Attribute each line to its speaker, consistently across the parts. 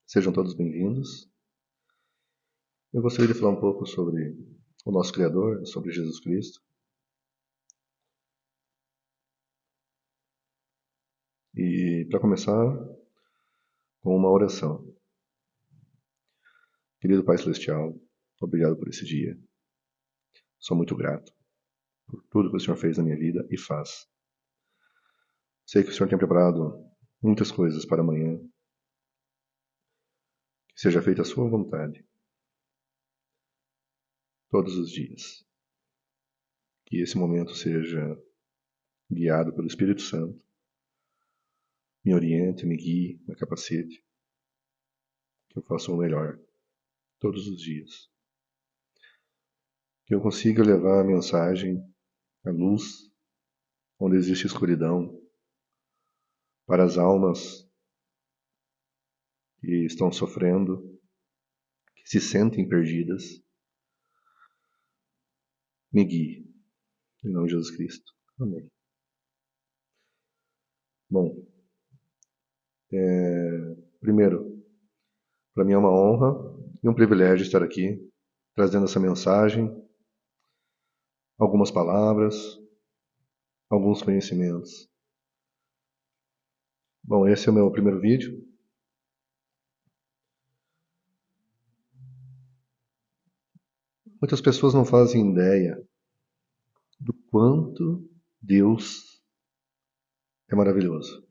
Speaker 1: Sejam todos bem-vindos. Eu gostaria de falar um pouco sobre o nosso Criador, sobre Jesus Cristo. E, para começar, com uma oração. Querido Pai Celestial, obrigado por esse dia. Sou muito grato por tudo que o Senhor fez na minha vida e faz. Sei que o Senhor tem preparado muitas coisas para amanhã. Que seja feita a sua vontade todos os dias. Que esse momento seja guiado pelo Espírito Santo. Me oriente, me guie, me capacite. Que eu faça o melhor todos os dias. Que eu consiga levar a mensagem, a luz, onde existe escuridão, para as almas que estão sofrendo, que se sentem perdidas. Me guie, em nome de Jesus Cristo. Amém. Bom, primeiro, para mim é uma honra e um privilégio estar aqui, trazendo essa mensagem, algumas palavras, alguns conhecimentos. Bom, esse é o meu primeiro vídeo. Muitas pessoas não fazem ideia do quanto Deus é maravilhoso.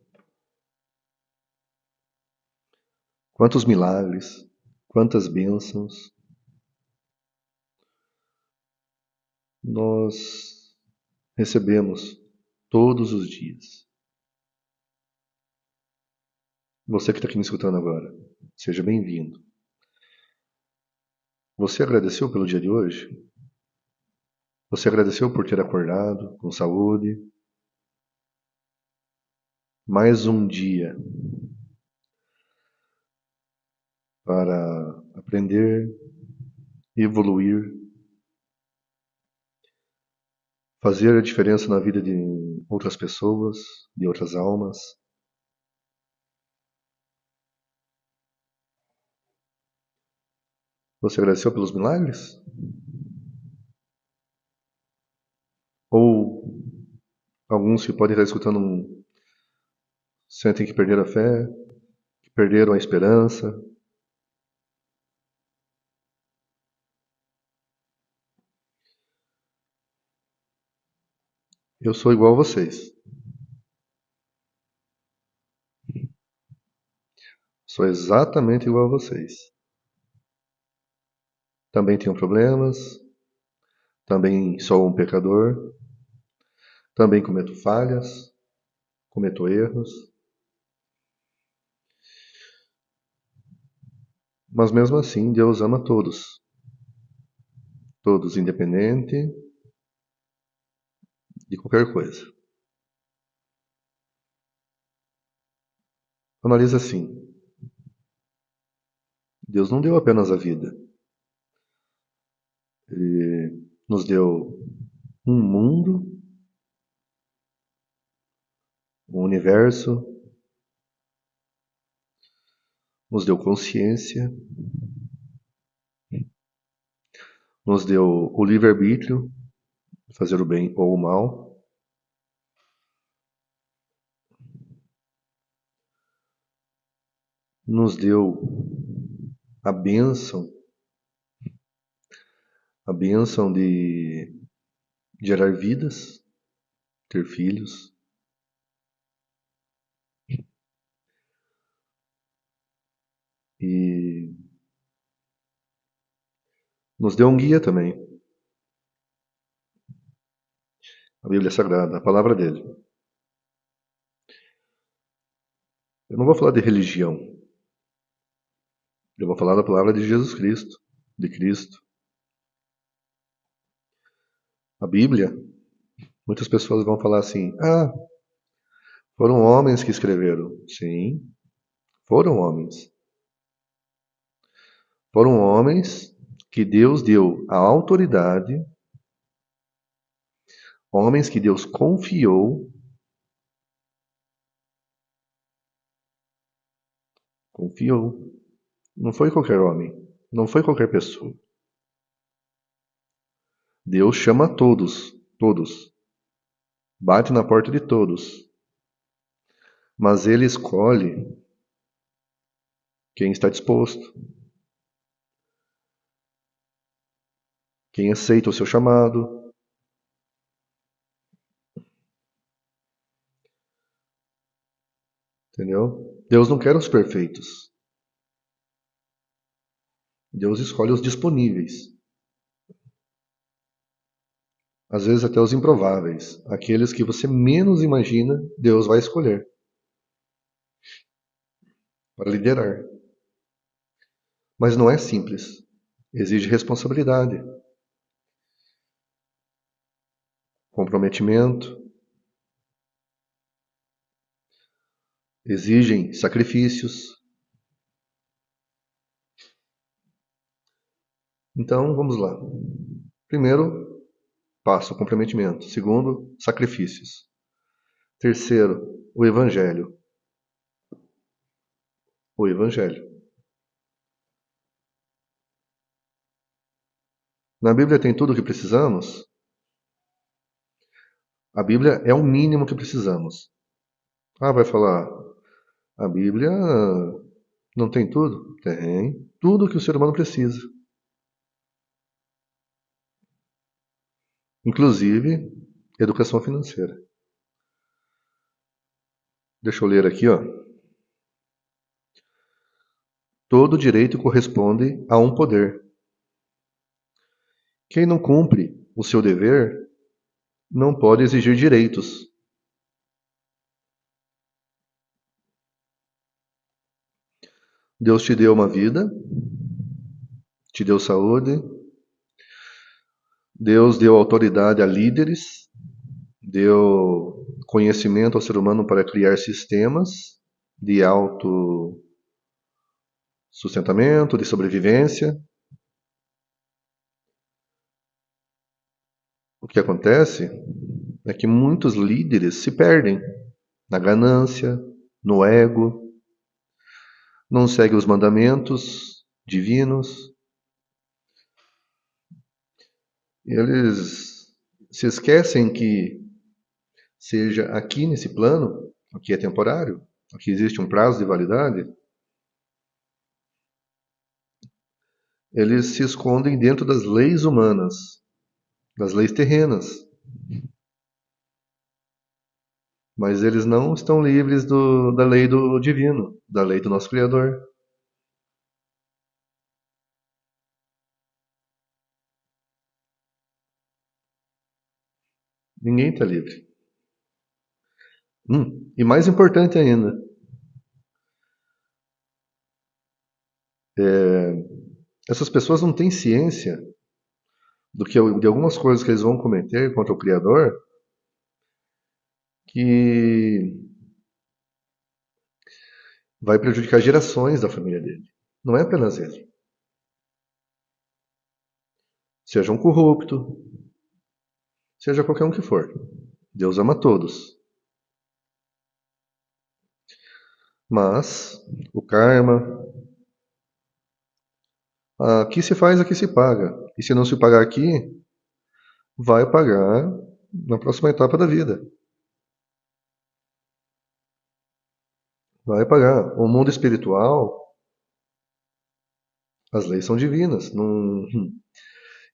Speaker 1: Quantos milagres, quantas bênçãos nós recebemos todos os dias. Você que está aqui me escutando agora, seja bem-vindo. Você agradeceu pelo dia de hoje? Você agradeceu por ter acordado com saúde? Mais um dia para aprender, evoluir, fazer a diferença na vida de outras pessoas, de outras almas. Você agradeceu pelos milagres? Ou alguns que podem estar escutando sentem que perderam a fé, que perderam a esperança? Eu sou igual a vocês. Sou exatamente igual a vocês. Também tenho problemas, também sou um pecador, também cometo falhas, cometo erros. Mas mesmo assim, Deus ama todos. Todos, independente de qualquer coisa. Analisa assim. Deus não deu apenas a vida. Ele nos deu um mundo, um universo, nos deu consciência, nos deu o livre-arbítrio, fazer o bem ou o mal. Nos deu a bênção de gerar vidas, ter filhos. E nos deu um guia também. A Bíblia Sagrada, a palavra dele. Eu não vou falar de religião. Eu vou falar da palavra de Jesus Cristo, de Cristo. A Bíblia, muitas pessoas vão falar assim: ah, foram homens que escreveram. Sim, foram homens. Foram homens que Deus deu a autoridade, homens que Deus confiou, Não foi qualquer homem, não foi qualquer pessoa. Deus chama todos, todos. Bate na porta de todos. Mas ele escolhe quem está disposto, quem aceita o seu chamado. Entendeu? Deus não quer os perfeitos. Deus escolhe os disponíveis. Às vezes até os improváveis. Aqueles que você menos imagina, Deus vai escolher para liderar. Mas não é simples. Exige responsabilidade, comprometimento, exigem sacrifícios. Então, vamos lá. Primeiro passo, o comprometimento. Segundo, sacrifícios. Terceiro, o evangelho. O evangelho. Na Bíblia tem tudo o que precisamos? A Bíblia é o mínimo que precisamos. Ah, vai falar, a Bíblia não tem tudo? Tem. Tudo que o ser humano precisa. Inclusive, educação financeira. Deixa eu ler aqui, ó. Todo direito corresponde a um poder. Quem não cumpre o seu dever não pode exigir direitos. Deus te deu uma vida, te deu saúde, Deus deu autoridade a líderes, deu conhecimento ao ser humano para criar sistemas de autossustentamento, de sobrevivência. O que acontece é que muitos líderes se perdem na ganância, no ego, não seguem os mandamentos divinos. Eles se esquecem que seja aqui nesse plano, aqui é temporário, aqui existe um prazo de validade, eles se escondem dentro das leis humanas, das leis terrenas. Mas eles não estão livres da lei do divino, da lei do nosso Criador. Ninguém está livre. E mais importante ainda, essas pessoas não têm ciência de algumas coisas que eles vão cometer contra o Criador que vai prejudicar gerações da família dele. Não é apenas ele. Seja um corrupto, seja qualquer um que for. Deus ama todos. Mas o karma, aqui se faz, aqui se paga. E se não se pagar aqui, vai pagar na próxima etapa da vida. Vai pagar. O mundo espiritual, as leis são divinas. Não...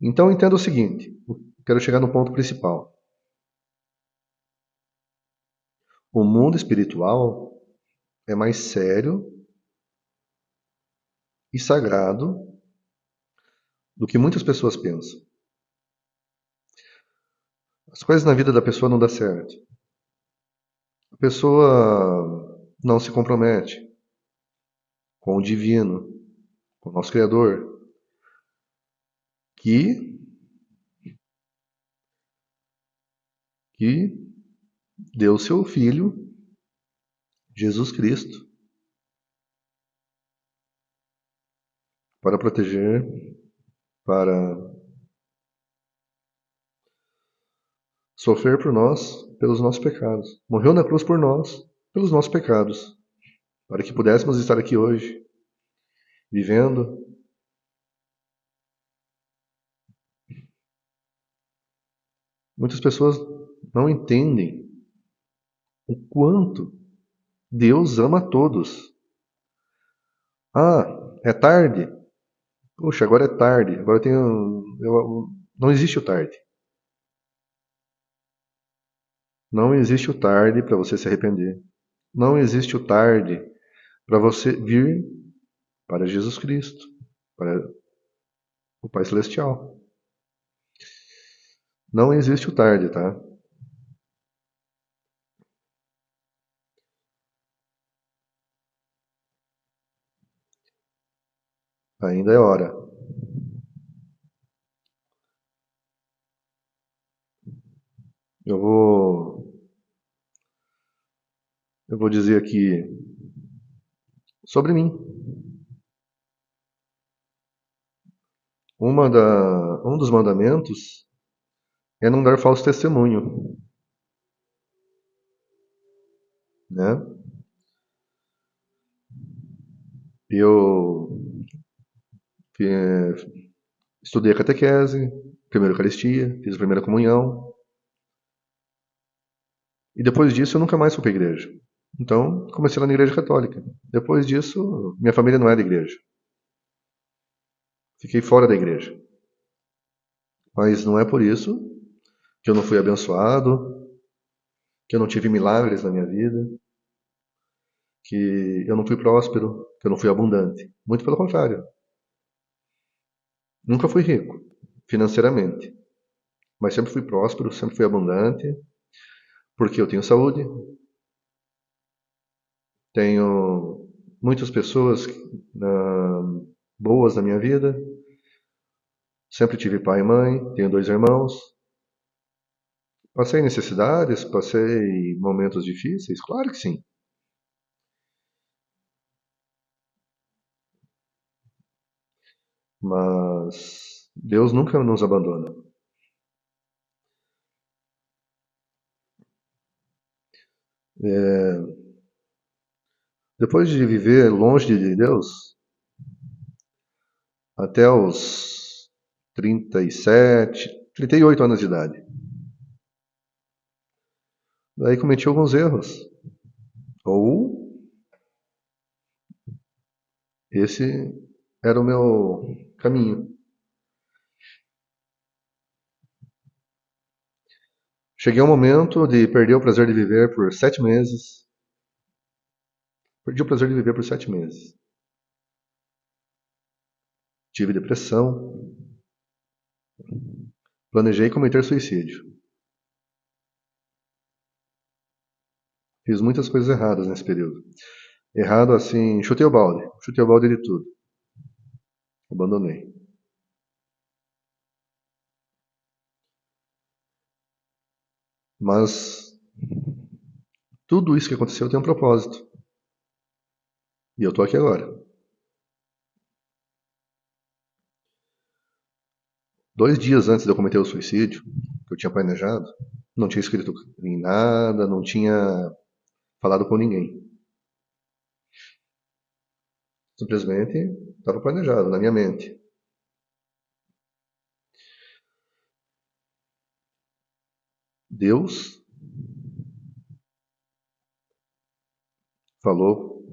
Speaker 1: Então entenda o seguinte, quero chegar no ponto principal. O mundo espiritual é mais sério e sagrado do que muitas pessoas pensam. As coisas na vida da pessoa não dão certo. A pessoa não se compromete com o divino, com o nosso Criador, que deu seu Filho, Jesus Cristo, para proteger, para sofrer por nós, pelos nossos pecados. Morreu na cruz por nós, pelos nossos pecados, para que pudéssemos estar aqui hoje. vivendo. Muitas pessoas não entendem o quanto Deus ama a todos. Ah, é tarde? Poxa, agora é tarde. Agora eu tenho. Não existe o tarde. Não existe o tarde para você se arrepender. Não existe o tarde para você vir para Jesus Cristo, para o Pai Celestial. Não existe o tarde, tá? Ainda é hora. Eu vou dizer aqui sobre mim. Um dos mandamentos é não dar falso testemunho, né? Eu eh, estudei a catequese, primeira Eucaristia, fiz a primeira comunhão, e depois disso eu nunca mais fui para a igreja. Então, comecei lá na igreja católica. Depois disso, minha família não era igreja. Fiquei fora da igreja. Mas não é por isso que eu não fui abençoado, que eu não tive milagres na minha vida, que eu não fui próspero, que eu não fui abundante. Muito pelo contrário. Nunca fui rico, financeiramente. Mas sempre fui próspero, sempre fui abundante, porque eu tenho saúde, tenho muitas pessoas boas na minha vida, sempre tive pai e mãe, tenho 2 irmãos. Passei necessidades, passei momentos difíceis, claro que sim. Mas Deus nunca nos abandona. Depois de viver longe de Deus, até os 37, 38 anos de idade, daí cometi alguns erros. Ou esse era o meu caminho. Cheguei ao momento de perder o prazer de viver por 7 meses. Perdi o prazer de viver por 7 meses. Tive depressão. Planejei cometer suicídio. Fiz muitas coisas erradas nesse período. Errado assim, chutei o balde. Chutei o balde de tudo. Abandonei. Mas tudo isso que aconteceu tem um propósito. E eu tô aqui agora. 2 dias antes de eu cometer o suicídio, que eu tinha planejado, não tinha escrito em nada, não tinha falado com ninguém. Simplesmente estava planejado na minha mente. Deus falou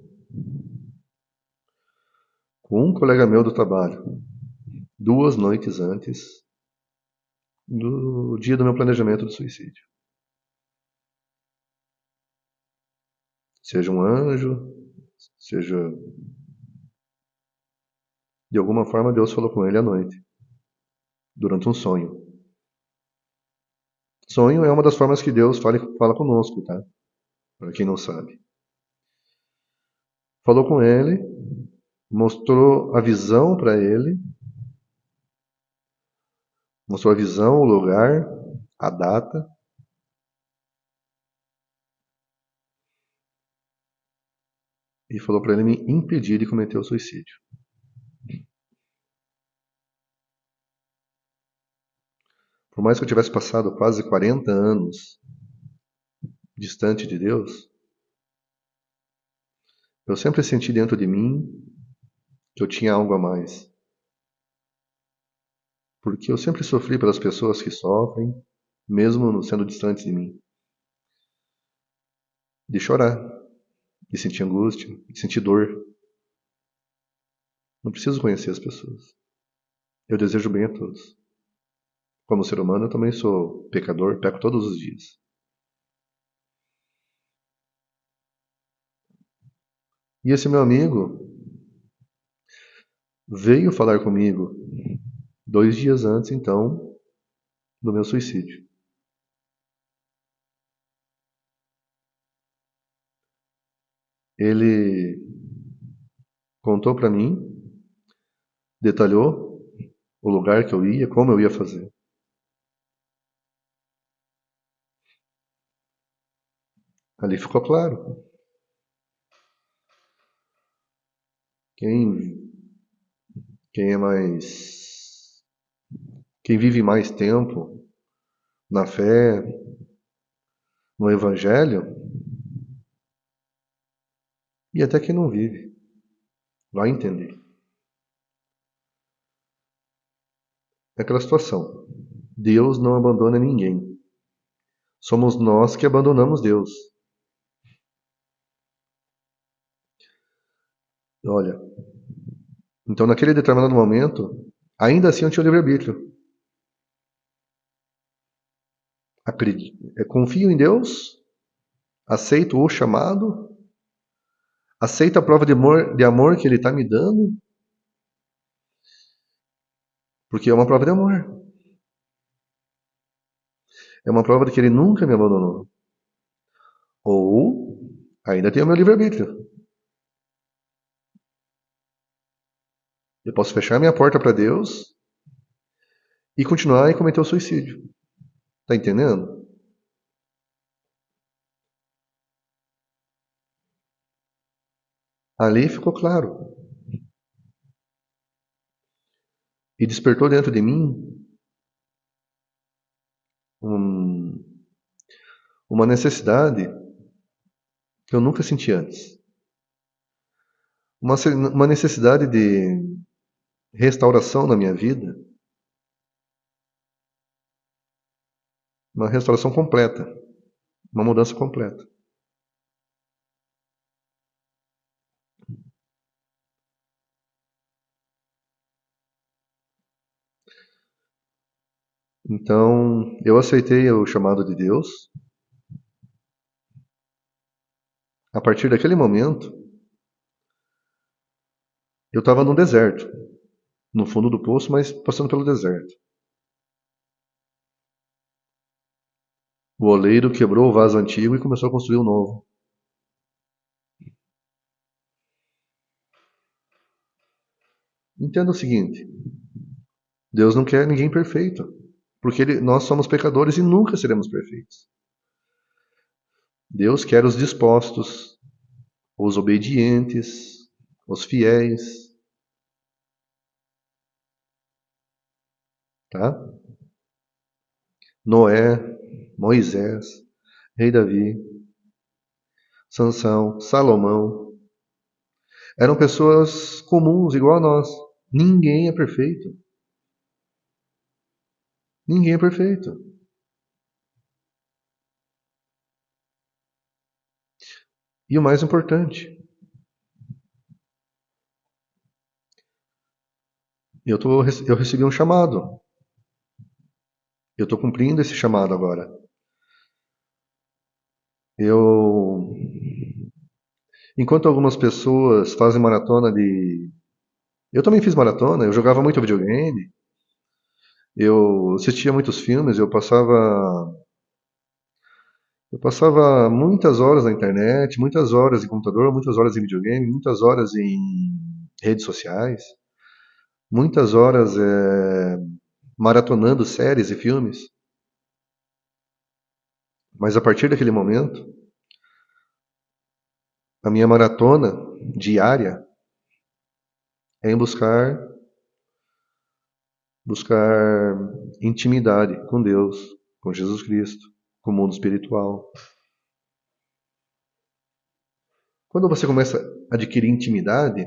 Speaker 1: com um colega meu do trabalho 2 noites antes do dia do meu planejamento de suicídio. Seja um anjo, seja. De alguma forma, Deus falou com ele à noite, durante um sonho. Sonho é uma das formas que Deus fala conosco, tá? Para quem não sabe. Falou com ele, mostrou a visão para ele, mostrou a visão, o lugar, a data, e falou para ele me impedir de cometer o suicídio. Por mais que eu tivesse passado quase 40 anos distante de Deus, eu sempre senti dentro de mim que eu tinha algo a mais. Porque eu sempre sofri pelas pessoas que sofrem, mesmo sendo distantes de mim. De chorar, de sentir angústia, de sentir dor. Não preciso conhecer as pessoas. Eu desejo bem a todos. Como ser humano, eu também sou pecador, peco todos os dias. E esse meu amigo veio falar comigo 2 dias antes, então, do meu suicídio. Ele contou para mim, detalhou o lugar que eu ia, como eu ia fazer. Ali ficou claro. Quem, quem é mais. Quem vive mais tempo na fé, no Evangelho, e até quem não vive, vai entender. É aquela situação. Deus não abandona ninguém. Somos nós que abandonamos Deus. Olha, então naquele determinado momento, ainda assim eu tinha o livre-arbítrio. Confio em Deus, aceito o chamado, aceito a prova de amor que Ele está me dando, porque é uma prova de amor. É uma prova de que Ele nunca me abandonou. Ou ainda tenho o meu livre-arbítrio. Eu posso fechar minha porta para Deus e continuar e cometer o suicídio. Tá entendendo? Ali ficou claro. E despertou dentro de mim um- uma necessidade que eu nunca senti antes. Uma necessidade de restauração na minha vida, uma restauração completa, uma mudança completa. Então, eu aceitei o chamado de Deus. A partir daquele momento, eu estava no deserto, no fundo do poço, mas passando pelo deserto. O oleiro quebrou o vaso antigo e começou a construir um novo. Entenda o seguinte: Deus não quer ninguém perfeito, porque nós somos pecadores e nunca seremos perfeitos. Deus quer os dispostos, os obedientes, os fiéis, tá? Noé, Moisés, Rei Davi, Sansão, Salomão, eram pessoas comuns igual a nós. Ninguém é perfeito. Ninguém é perfeito. E o mais importante, eu recebi um chamado. Eu estou cumprindo esse chamado agora. Eu, enquanto algumas pessoas fazem maratona de, eu também fiz maratona. Eu jogava muito videogame. Eu assistia muitos filmes. Eu passava muitas horas na internet, muitas horas em computador, muitas horas em videogame, muitas horas em redes sociais, muitas horas maratonando séries e filmes. Mas a partir daquele momento, a minha maratona diária é em buscar intimidade com Deus, com Jesus Cristo, com o mundo espiritual. Quando você começa a adquirir intimidade,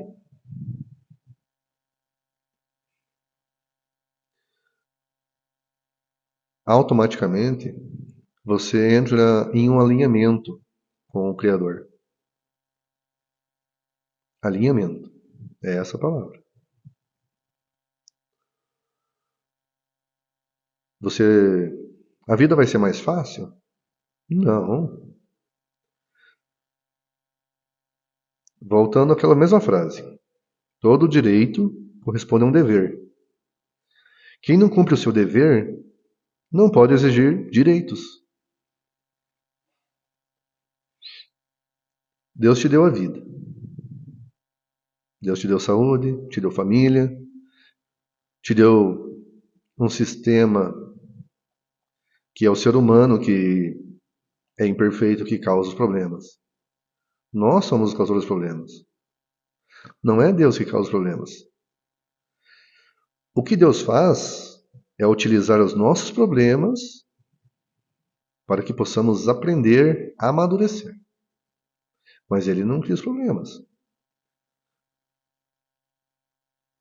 Speaker 1: automaticamente você entra em um alinhamento com o Criador. Alinhamento. É essa a palavra. A vida vai ser mais fácil? Não. Voltando àquela mesma frase. Todo direito corresponde a um dever. Quem não cumpre o seu dever não pode exigir direitos. Deus te deu a vida. Deus te deu saúde, te deu família, te deu um sistema que é o ser humano que é imperfeito, que causa os problemas. Nós somos os causadores dos problemas. Não é Deus que causa os problemas. O que Deus faz é utilizar os nossos problemas para que possamos aprender a amadurecer. Mas Ele não cria os problemas.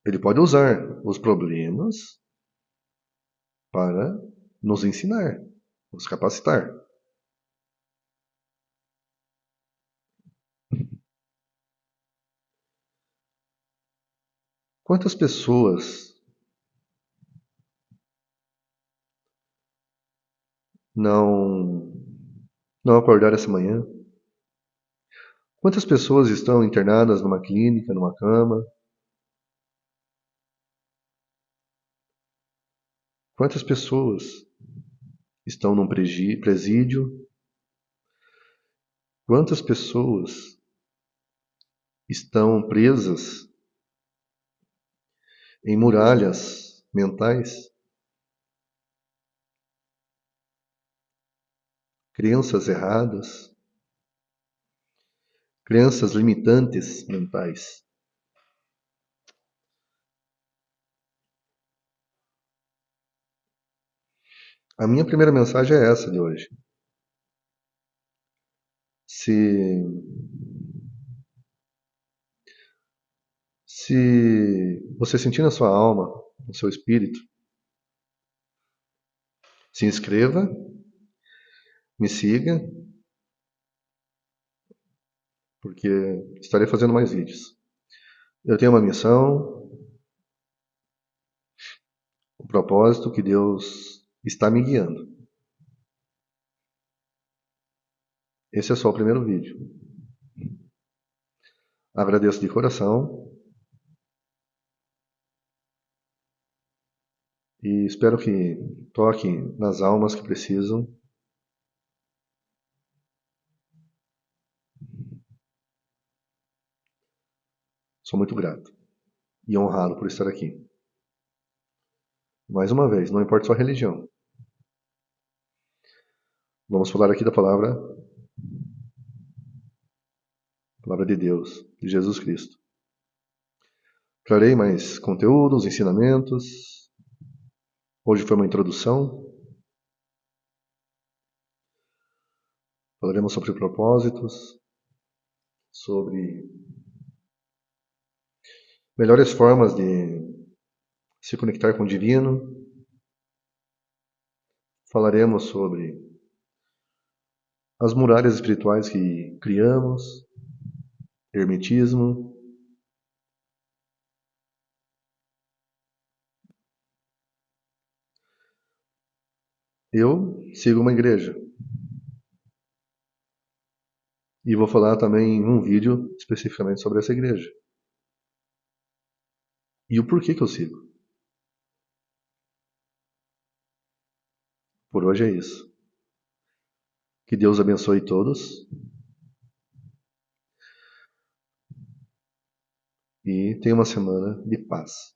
Speaker 1: Ele pode usar os problemas para nos ensinar, nos capacitar. Quantas pessoas não acordaram essa manhã? Quantas pessoas estão internadas numa clínica, numa cama? Quantas pessoas estão num presídio? Quantas pessoas estão presas em muralhas mentais? Crenças erradas, crenças limitantes mentais. A minha primeira mensagem é essa de hoje. Se você sentir na sua alma, no seu espírito, se inscreva, me siga, porque estarei fazendo mais vídeos. Eu tenho uma missão, um propósito que Deus está me guiando. Esse é só o primeiro vídeo. Agradeço de coração e espero que toque nas almas que precisam. Sou muito grato e honrado por estar aqui. Mais uma vez, não importa sua religião. Vamos falar aqui da palavra de Deus, de Jesus Cristo. Trarei mais conteúdos, ensinamentos. Hoje foi uma introdução. Falaremos sobre propósitos, sobre melhores formas de se conectar com o divino. Falaremos sobre as muralhas espirituais que criamos, hermetismo. Eu sigo uma igreja. E vou falar também em um vídeo especificamente sobre essa igreja. E o porquê que eu sigo. Por hoje é isso. Que Deus abençoe todos. E tenha uma semana de paz.